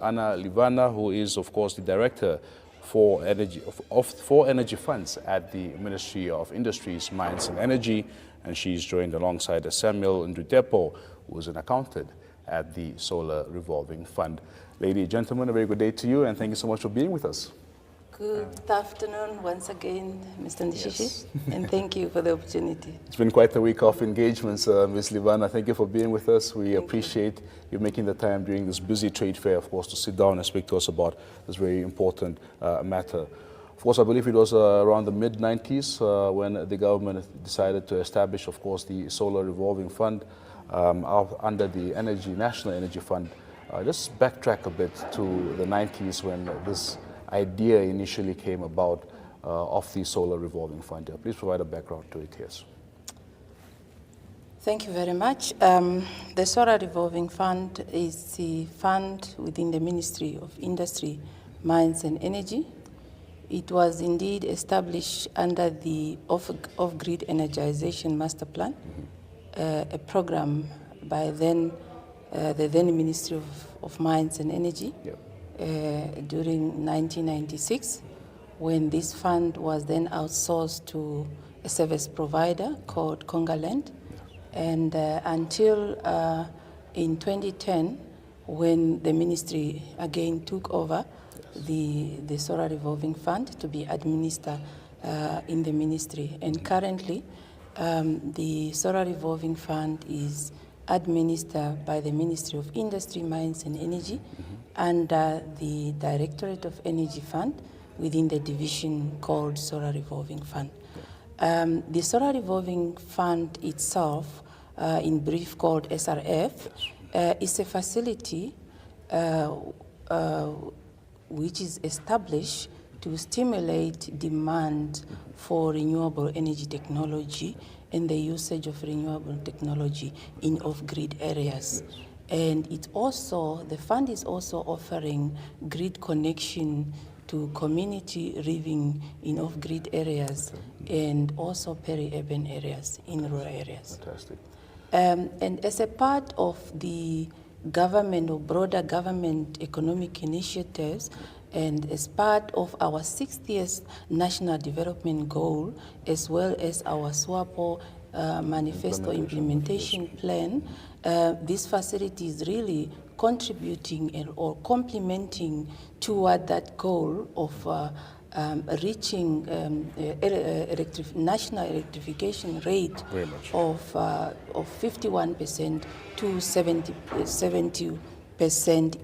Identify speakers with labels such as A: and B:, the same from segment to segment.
A: Libana, who is, of course, the Director for Energy Funds at the Ministry of Industries, Mines and Energy, and she's joined alongside Samuel Nduutepo, who is an accountant at the Solar Revolving Fund. Ladies and gentlemen, a very good day to you, and thank you so much for being with us.
B: Good afternoon once again, Mr. Ndishishi, yes. And thank you for the opportunity.
A: It's been quite a week of engagements, Ms. Libana. Thank you for being with us. We appreciate you making the time during this busy trade fair, of course, to sit down and speak to us about this very important matter. Of course, I believe it was around the mid-90s when the government decided to establish, of course, the Solar Revolving Fund under the National Energy Fund. Just backtrack a bit to the 90s when this idea initially came about of the Solar Revolving Fund. Please provide a background to it, yes.
B: Thank you very much. The Solar Revolving Fund is the fund within the Ministry of Industry, Mines and Energy. It was indeed established under the Off-Grid Energization Master Plan, a program by the then Ministry of Mines and Energy. Yep. During 1996, when this fund was then outsourced to a service provider called Congaland, and until in 2010, when the ministry again took over the Solar Revolving Fund to be administered in the ministry. And currently, the Solar Revolving Fund is administered by the Ministry of Industry, Mines and Energy, under the Directorate of Energy Fund within the division called Solar Revolving Fund. The Solar Revolving Fund itself, in brief called SRF, is a facility which is established to stimulate demand for renewable energy technology and the usage of renewable technology in off-grid areas. Yes. And the fund is also offering grid connection to community living in off-grid areas and also peri-urban areas, in rural areas.
A: Fantastic.
B: And as a part of the government or broader government economic initiatives, and as part of our 60th National Development Goal, as well as our SWAPO Manifesto Implementation Plan, this facility is really contributing or complementing toward that goal of reaching national electrification rate of 51% to 70%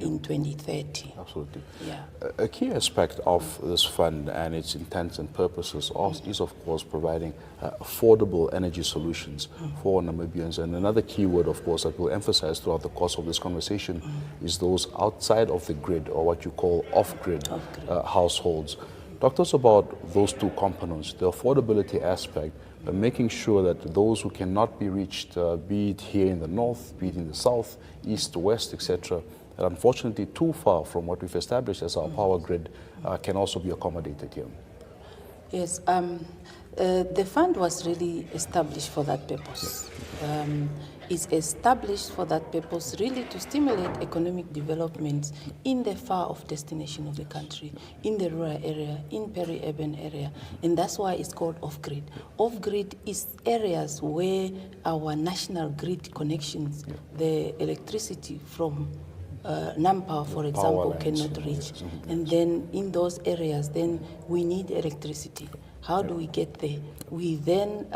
B: in 2030.
A: Absolutely.
B: Yeah.
A: A key aspect of this fund and its intents and purposes is, of course, providing affordable energy solutions for Namibians. And another key word, of course, that we'll emphasize throughout the course of this conversation is those outside of the grid, or what you call off-grid households. Talk to us about those two components, the affordability aspect, making sure that those who cannot be reached, be it here in the north, be it in the south, east, west, etc., that unfortunately too far from what we've established as our power grid, can also be accommodated here.
B: Yes, the fund was really established for that purpose. It's established for that purpose, really to stimulate economic development in the far-off destination of the country, in the rural area, in peri-urban area, and that's why it's called off-grid. Off-grid is areas where our national grid connections, the electricity from Nampa, for example, cannot reach. And then in those areas, then we need electricity. How do we get there? We then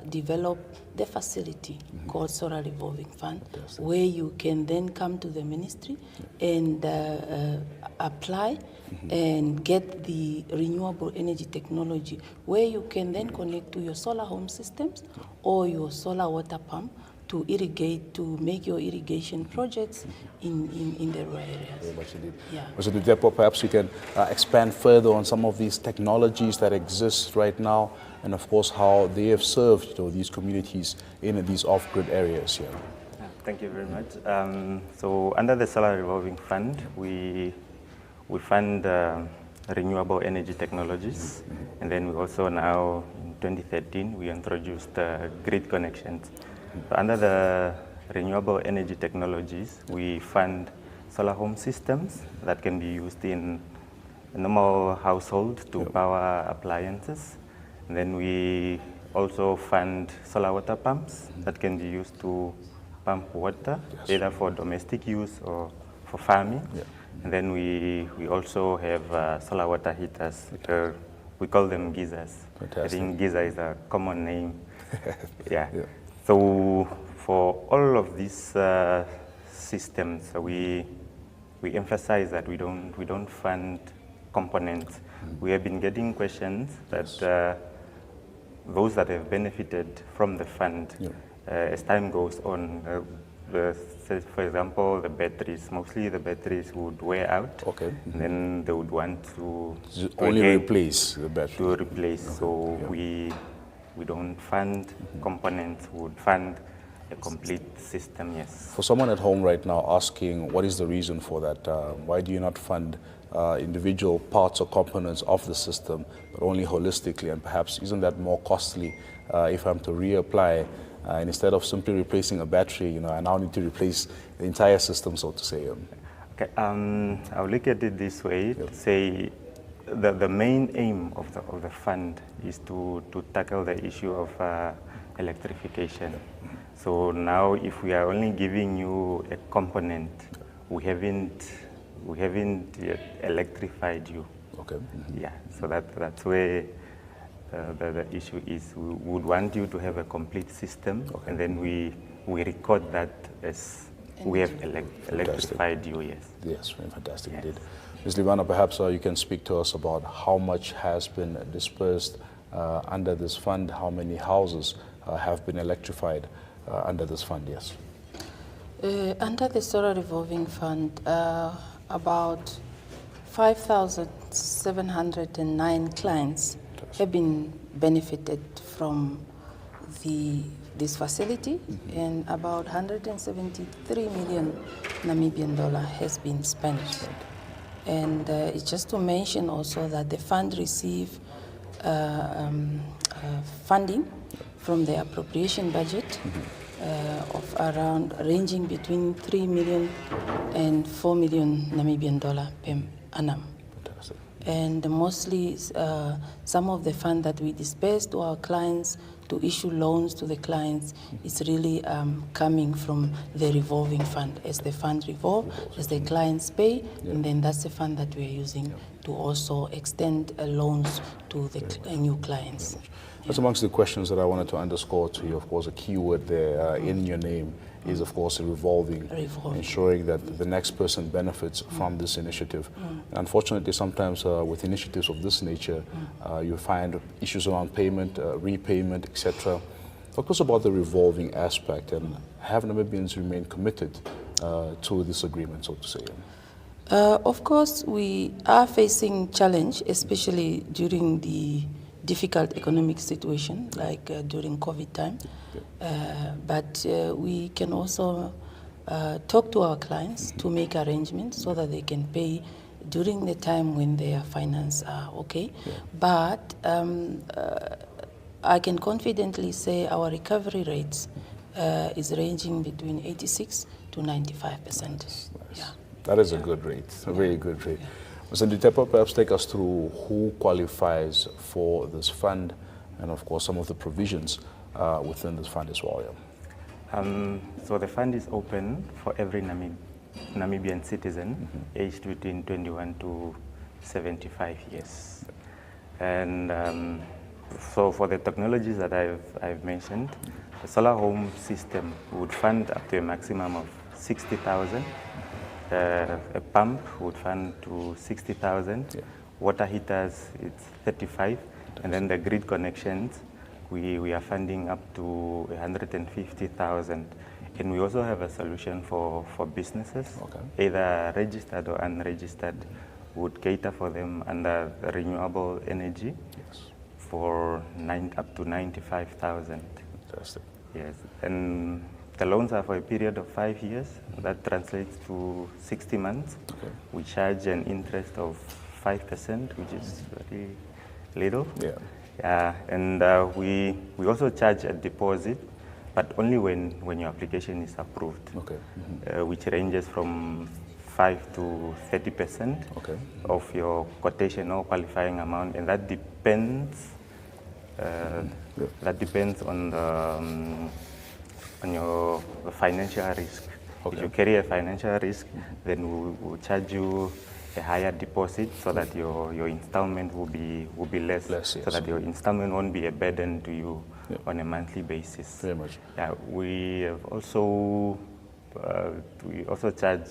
B: develop the facility called Solar Revolving Fund, where you can then come to the ministry and apply and get the renewable energy technology, where you can then connect to your solar home systems or your solar water pump to irrigate, to make your irrigation projects in the rural areas.
A: Very much indeed.
B: Yeah.
A: Mr. Nduutepo, perhaps you can expand further on some of these technologies that exist right now, and of course how they have served these communities in these off-grid areas here.
C: Thank you very much. So under the Solar Revolving Fund, we fund renewable energy technologies, and then we also now, in 2013, we introduced grid connections. So under the renewable energy technologies, we fund solar home systems that can be used in a normal household to power appliances. And then we also fund solar water pumps that can be used to pump water, either for domestic use or for farming. And then we also have solar water heaters. We call them geysers.
A: Fantastic.
C: I think geyser is a common name. So for all of these systems, we emphasize that we don't fund components. We have been getting questions that those that have benefited from the fund as time goes on. For example, the batteries, mostly the batteries would wear out. And then they would want to
A: only replace the battery.
C: To replace. So we don't fund components, we would fund a complete system, yes.
A: For someone at home right now asking, what is the reason for that? Why do you not fund individual parts or components of the system, but only holistically? And perhaps isn't that more costly if I'm to reapply? And instead of simply replacing a battery, I now need to replace the entire system, so to say.
C: Okay, I'll look at it this way. To say the main aim of the fund is to tackle the issue of electrification. So now, if we are only giving you a component, we haven't yet electrified you. Yeah. So that's where the issue is. We would want you to have a complete system, and then we record that as we have electrified you. Yes.
A: Yes, fantastic indeed. Ms. Libana, perhaps you can speak to us about how much has been dispersed under this fund, how many houses have been electrified under this fund, yes.
B: Under the Solar Revolving Fund, about 5,709 clients have been benefited from this facility, and about 173 million Namibian dollar has been spent. And it's just to mention also that the fund received funding from the appropriation budget of around ranging between 3 million and 4 million Namibian dollar per annum.
A: Fantastic.
B: And mostly some of the fund that we disperse to our clients to issue loans to the clients is really coming from the revolving fund. As the fund revolve, as the clients pay, and then that's the fund that we're using to also extend loans to the new clients.
A: That's amongst the questions that I wanted to underscore to you. Of course, a key word there in your name is, of course, revolving, ensuring that the next person benefits from this initiative. Unfortunately, sometimes with initiatives of this nature, you find issues around payment, repayment, etc. Talk to us about the revolving aspect, and have Namibians remain committed to this agreement, so to say?
B: Of course, we are facing challenge, especially during the difficult economic situation, like during COVID time. But we can also talk to our clients to make arrangements so that they can pay during the time when their finances are okay. But I can confidently say our recovery rates is ranging between 86 to 95%.
A: Nice. That is a good rate, a very good rate. Mr. Nduutepo, perhaps take us through who qualifies for this fund and, of course, some of the provisions within this fund as well.
C: So the fund is open for every Namibian citizen aged between 21 to 75 years. And so for the technologies that I've mentioned, the solar home system would fund up to a maximum of 60,000. A pump would fund to 60,000. Water heaters, it's 35. And then the grid connections, we are funding up to 150,000. And we also have a solution for businesses, either registered or unregistered, would cater for them under renewable energy for up to 95,000.
A: Fantastic.
C: Yes, and the loans are for a period of 5 years. That translates to 60 months. We charge an interest of 5%, which is very little. And we also charge a deposit, but only when your application is approved, which ranges from 5 to 30%
A: Okay.
C: of your quotation or qualifying amount, and that depends. That depends on your financial risk.
A: Okay.
C: If you carry a financial risk, then we'll charge you a higher deposit so that your installment will be less,
A: Less,
C: so
A: yes.
C: that your installment won't be a burden to you
A: Yeah.
C: on a monthly basis.
A: Very much.
C: Yeah, we have also charge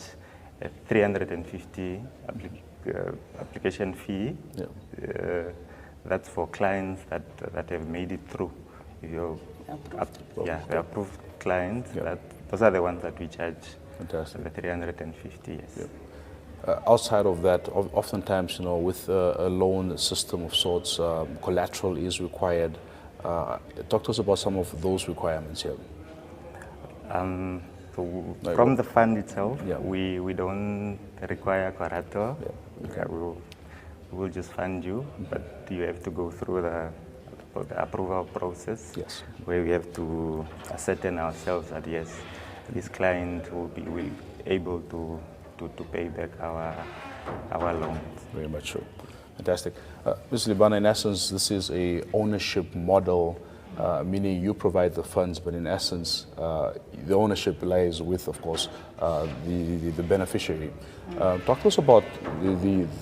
C: a 350 application fee.
A: Yeah.
C: That's for clients that have made it through. Your the approved clients.
A: Yeah.
C: Those are the ones that we charge.
A: Fantastic.
C: The 350, yes.
A: Yeah. Outside of that, oftentimes, with a loan system of sorts, collateral is required. Talk to us about some of those requirements here.
C: So from the fund itself,
A: Yeah.
C: we don't require collateral.
A: Yeah.
C: Okay, we'll just fund you, but you have to go through the approval process.
A: Yes.
C: Where we have to ascertain ourselves that yes, this client will be able to pay back our loans.
A: Very much so. Fantastic. Ms. Libana, in essence, this is a ownership model, meaning you provide the funds, but in essence, the ownership lies with, of course, the beneficiary. Talk to us about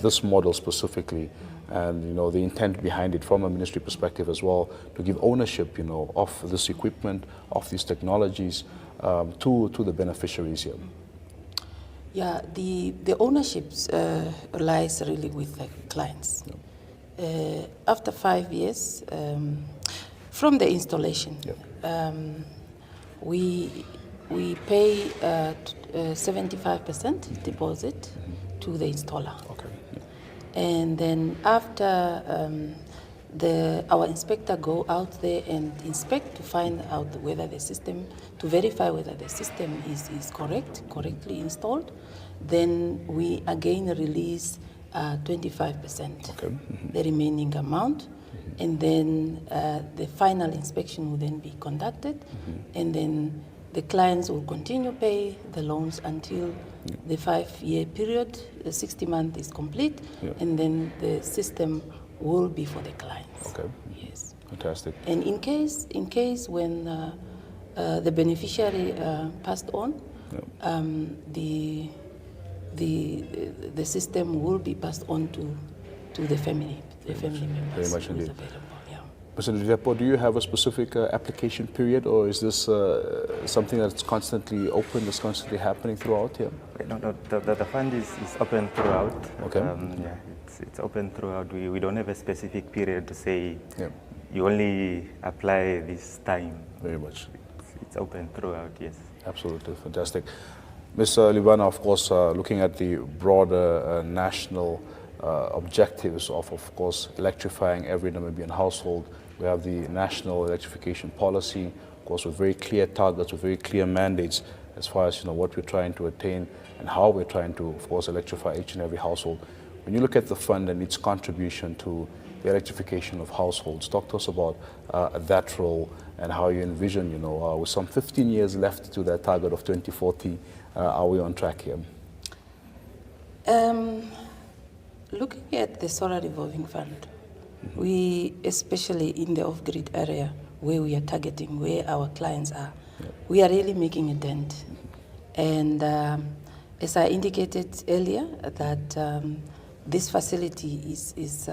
A: this model specifically, and the intent behind it from a ministry perspective as well, to give ownership, of this equipment, of these technologies, to the beneficiaries here.
B: Yeah, the ownership lies really with the clients.
A: Yeah.
B: After 5 years from the installation,
A: Yeah.
B: we pay 75% deposit to the installer.
A: Okay. Yeah.
B: And then after our inspector go out there and inspect to find out whether the system, to verify whether the system is correctly installed, then we again release 25%,
A: Okay. Mm-hmm.
B: the remaining amount, and then the final inspection will then be conducted, and then the clients will continue pay the loans until the 5-year period, the 60 months is complete,
A: Yeah.
B: and then the system will be for the clients.
A: Okay.
B: Yes.
A: Fantastic.
B: And in case when the beneficiary passed on,
A: Yeah.
B: the system will be passed on to the family, family members.
A: Very much
B: who is
A: indeed.
B: available, yeah.
A: Mr. Nduutepo, do you have a specific application period, or is this something that's constantly open, that's constantly happening throughout here?
C: No, the fund is open throughout.
A: Okay.
C: Yeah, it's open throughout. We don't have a specific period to say
A: Yeah.
C: you only apply this time.
A: Very much.
C: It's open throughout, yes.
A: Absolutely. Fantastic. Ms. Libana, of course, looking at the broader national objectives of course, electrifying every Namibian household, we have the national electrification policy, of course, with very clear targets, with very clear mandates as far as what we're trying to attain and how we're trying to, of course, electrify each and every household. When you look at the fund and its contribution to the electrification of households, talk to us about that role and how you envision, with some 15 years left to that target of 2040, are we on track here?
B: Looking at the solar revolving fund, we, especially in the off-grid area where we are targeting, where our clients are, we are really making a dent. And as I indicated earlier, that this facility is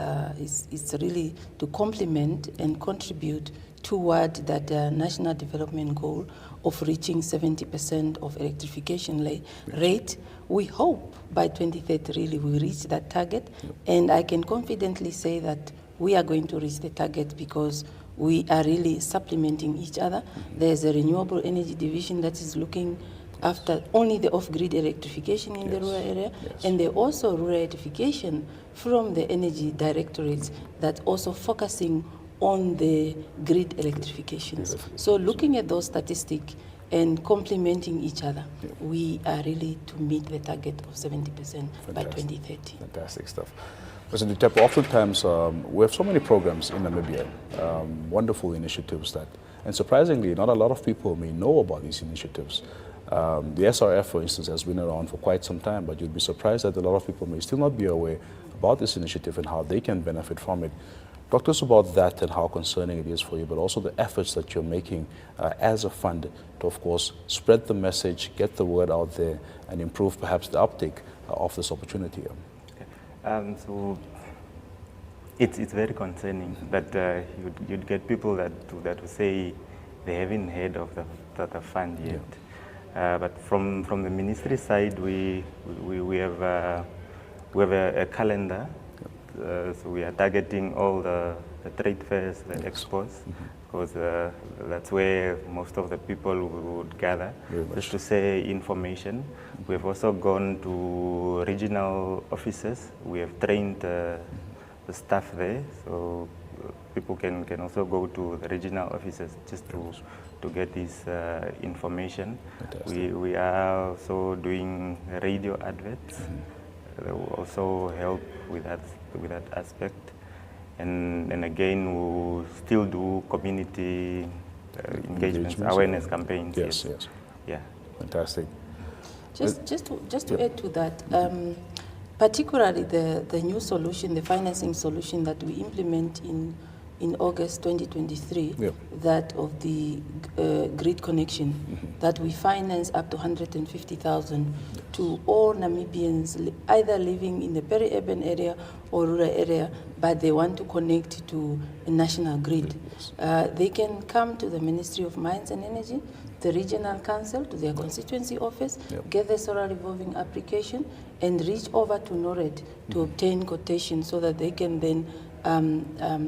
B: really to complement and contribute toward that national development goal of reaching 70% of electrification rate. We hope by 2030 really we reach that target, and I can confidently say that we are going to reach the target because we are really supplementing each other. There's a renewable energy division that is looking after only the off-grid electrification in the rural area, and there also rural electrification from the energy directorates that also focusing on the grid electrifications. So looking at those statistics and complementing each other, we are really to meet the target of 70% by 2030.
A: Fantastic stuff. Mr. Nduutepo, oftentimes we have so many programs in Namibia, wonderful initiatives that, and surprisingly, not a lot of people may know about these initiatives. The SRF, for instance, has been around for quite some time, but you'd be surprised that a lot of people may still not be aware about this initiative and how they can benefit from it. Talk to us about that and how concerning it is for you, but also the efforts that you're making as a fund to, of course, spread the message, get the word out there, and improve perhaps the uptake of this opportunity.
C: Okay. So it's very concerning that you'd get people that will say they haven't heard of the fund yet. Yeah. But from the ministry side, we have a calendar. So we are targeting all the trade fairs, the expos, because that's where most of the people would gather, just to say information. We have also gone to regional offices. We have trained the staff there, so people can also go to the regional offices just to get this information. We are also doing radio adverts. That will also help with that aspect, and again we'll still do community engagements, awareness campaigns.
A: Yes.
C: Yeah.
A: Fantastic.
B: Just to add to that, particularly the new solution, the financing solution that we implement in August 2023, that of the grid connection, that we finance up to 150,000 to all Namibians either living in the peri-urban area or rural area, but they want to connect to a national grid. They can come to the Ministry of Mines and Energy, the regional council, to their constituency office, get the solar revolving application, and reach over to NORAD to obtain quotation so that they can then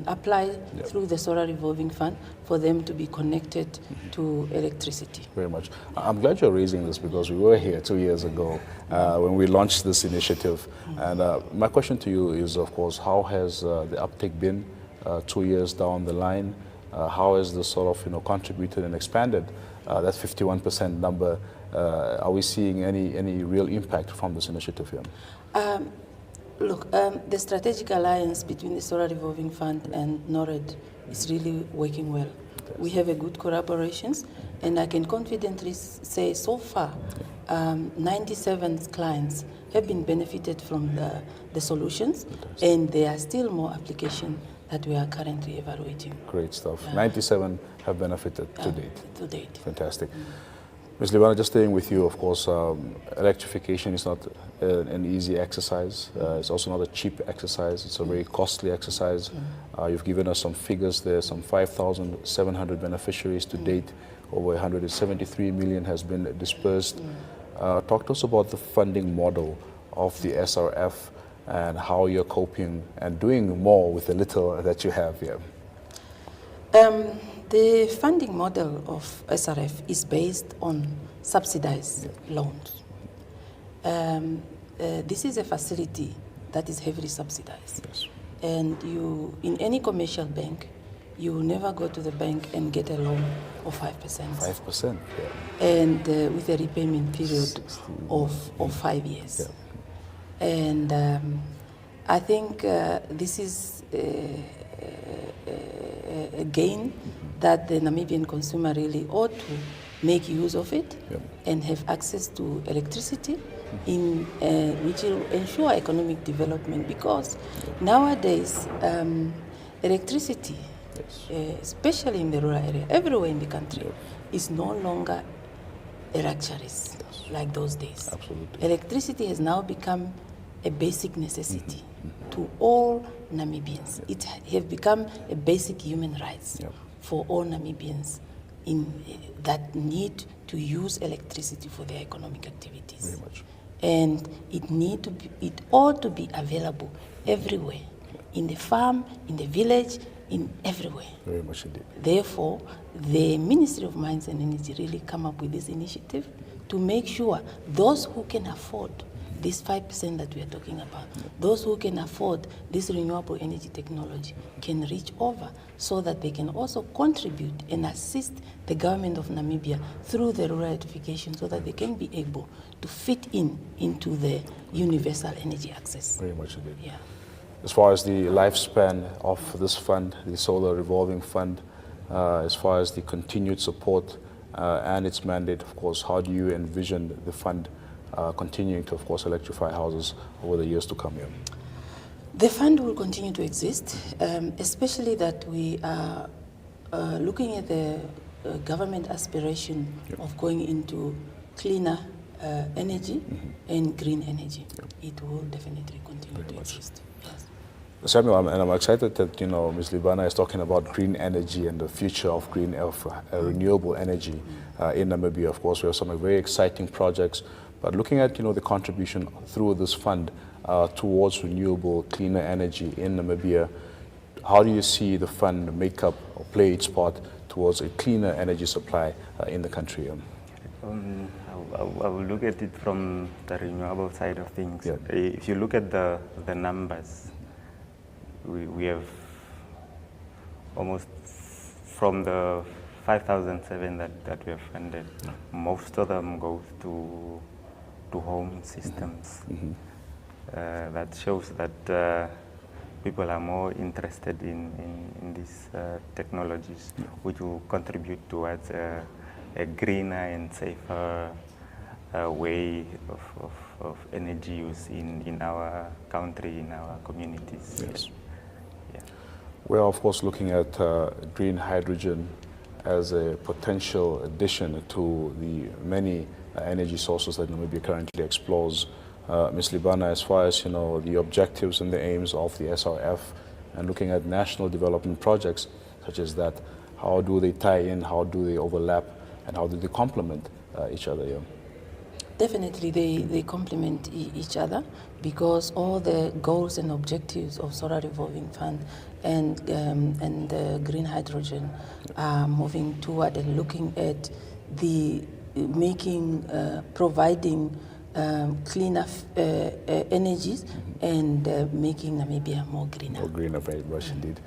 B: apply through the solar revolving fund for them to be connected to electricity.
A: Very much. I'm glad you're raising this because we were here 2 years ago when we launched this initiative. And my question to you is, of course, how has the uptake been 2 years down the line? How has this sort of contributed and expanded that 51% number? Are we seeing any real impact from this initiative here?
B: Look, the strategic alliance between the Solar Revolving Fund and NORAD is really working well. We have a good collaborations, and I can confidently say so far, 97 clients have been benefited from the solutions, and there are still more applications that we are currently evaluating.
A: Great stuff. 97 have benefited to date.
B: To date.
A: Fantastic. Ms. Libana, just staying with you, of course, electrification is not an easy exercise. It's also not a cheap exercise. It's a very costly exercise. You've given us some figures there, some 5,700 beneficiaries to date. Over 173 million has been dispersed. Talk to us about the funding model of the SRF and how you're coping and doing more with the little that you have here.
B: The funding model of SRF is based on subsidized loans. This is a facility that is heavily subsidized. And in any commercial bank, you will never go to the bank and get a loan of 5%.
A: 5%,
B: And with a repayment period of 5 years. And I think this is a gain that the Namibian consumer really ought to make use of it and have access to electricity which will ensure economic development, because nowadays electricity, especially in the rural area, everywhere in the country, is no longer a luxury like those days.
A: Absolutely.
B: Electricity has now become a basic necessity to all Namibians. It has become a basic human rights for all Namibians that need to use electricity for their economic activities.
A: Very much.
B: And it ought to be available everywhere, in the farm, in the village, in everywhere.
A: Very much indeed.
B: Therefore, the Ministry of Mines and Energy really come up with this initiative to make sure those who can afford this 5% that we are talking about, those who can afford this renewable energy technology can reach over so that they can also contribute and assist the government of Namibia through the rural electrification so that they can be able to fit into the universal energy access.
A: Very much indeed.
B: Yeah.
A: As far as the lifespan of this fund, the Solar Revolving Fund, as far as the continued support, and its mandate, of course, how do you envision the fund continuing to, of course, electrify houses over the years to come here?
B: The fund will continue to exist, especially that we are looking at the government aspiration of going into cleaner energy and green energy. It will definitely continue to exist. Yes.
A: Samuel, and I'm excited that Ms. Libana is talking about green energy and the future of renewable energy in Namibia. Of course, we have some very exciting projects, but looking at the contribution through this fund towards renewable, cleaner energy in Namibia, how do you see the fund make up or play its part towards a cleaner energy supply in the country?
C: I will look at it from the renewable side of things.
A: Yeah.
C: If you look at the numbers, we have almost from the 5,007 that we have funded, most of them go to home systems. That shows that people are more interested in these technologies, which will contribute towards a greener and safer way of energy use in our country, in our communities.
A: Yes.
C: Yeah.
A: We're, of course, looking at green hydrogen as a potential addition to the many energy sources that Namibia currently explores. Ms. Libana, as far as the objectives and the aims of the SRF and looking at national development projects such as that, how do they tie in, how do they overlap, and how do they complement each other? Yeah?
B: Definitely, they complement each other because all the goals and objectives of Solar Revolving Fund and the green hydrogen are moving toward and looking at the providing cleaner energies and making Namibia more greener.
A: More greener, very much indeed.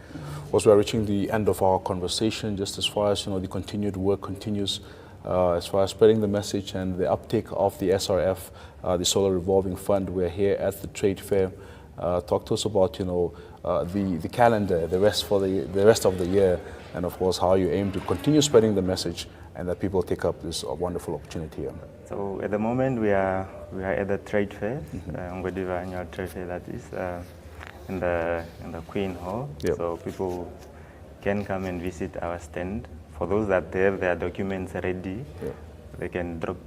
A: Also, we are reaching the end of our conversation. Just as far as the continued work continues, as far as spreading the message and the uptake of the SRF, the Solar Revolving Fund, we're here at the trade fair. Talk to us about the calendar, the rest of the year, and of course how you aim to continue spreading the message and that people take up this wonderful opportunity here.
C: So at the moment we are at the trade fair, Ongwediva Annual Trade Fair, that is in the Queen Hall.
A: Yep.
C: So people can come and visit our stand. For those that have their documents ready, they can drop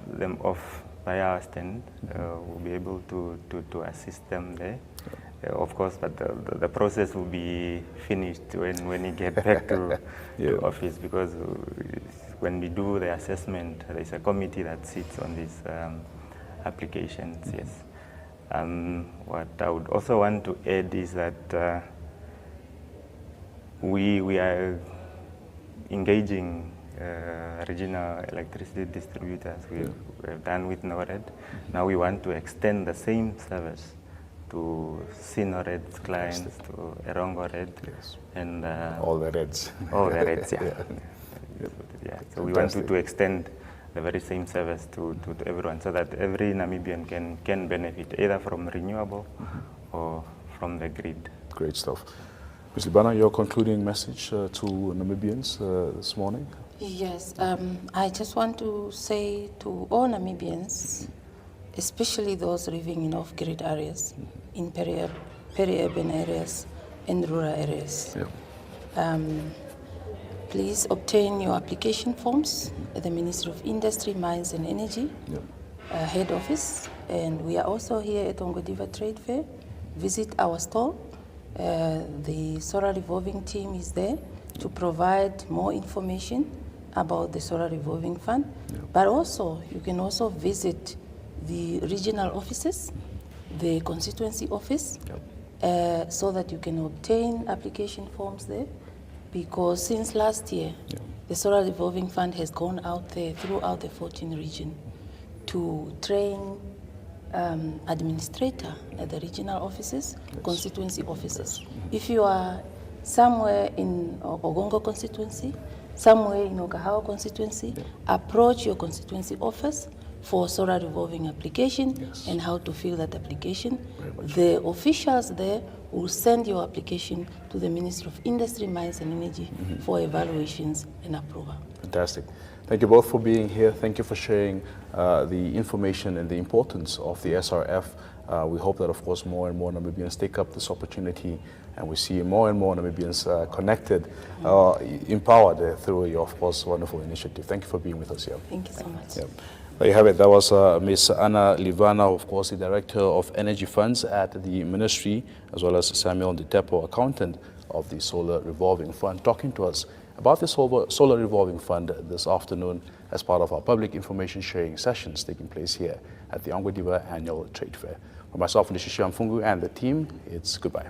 C: them off by our stand. We'll be able to assist them there. Of course, but the process will be finished when you get back to office, because when we do the assessment, there's a committee that sits on these applications. Yes. What I would also want to add is that we are engaging regional electricity distributors. We've done with NORED. Now we want to extend the same service to CNORED's clients, to Erongo-Red, and
A: all the Reds.
C: All the Reds, So we want to extend the very same service to everyone, so that every Namibian can benefit either from renewable or from the grid.
A: Great stuff. Ms. Libana, your concluding message to Namibians this morning?
B: Yes, I just want to say to all Namibians, especially those living in off-grid areas, in peri-urban areas and rural areas. Please obtain your application forms at the Ministry of Industry, Mines and Energy head office. And we are also here at Ongwediva Trade Fair. Visit our stall. The Solar Revolving team is there to provide more information about the Solar Revolving Fund. But also, you can also visit the regional offices, the constituency office, so that you can obtain application forms there. Because since last year, the Solar Revolving Fund has gone out there throughout the 14 region to train administrator at the regional offices, constituency offices. If you are somewhere in Ogongo constituency, somewhere in Okahawa constituency, approach your constituency office for Solar Revolving application and how to fill that application. The officials there will send your application to the Ministry of Industry, Mines and Energy for evaluations and approval.
A: Fantastic. Thank you both for being here. Thank you for sharing the information and the importance of the SRF. We hope that, of course, more and more Namibians take up this opportunity, and we see more and more Namibians connected, empowered through your, of course, wonderful initiative. Thank you for being with us here.
B: Thank you so much.
A: Yeah. There you have it. That was Ms. Anna Libana, of course, the Director of Energy Funds at the Ministry, as well as Samuel Nduutepo, Accountant of the Solar Revolving Fund, talking to us about the Solar Revolving Fund this afternoon as part of our public information sharing sessions taking place here at the Ongwediva Annual Trade Fair. For myself, Nduutepo, and the team, it's goodbye.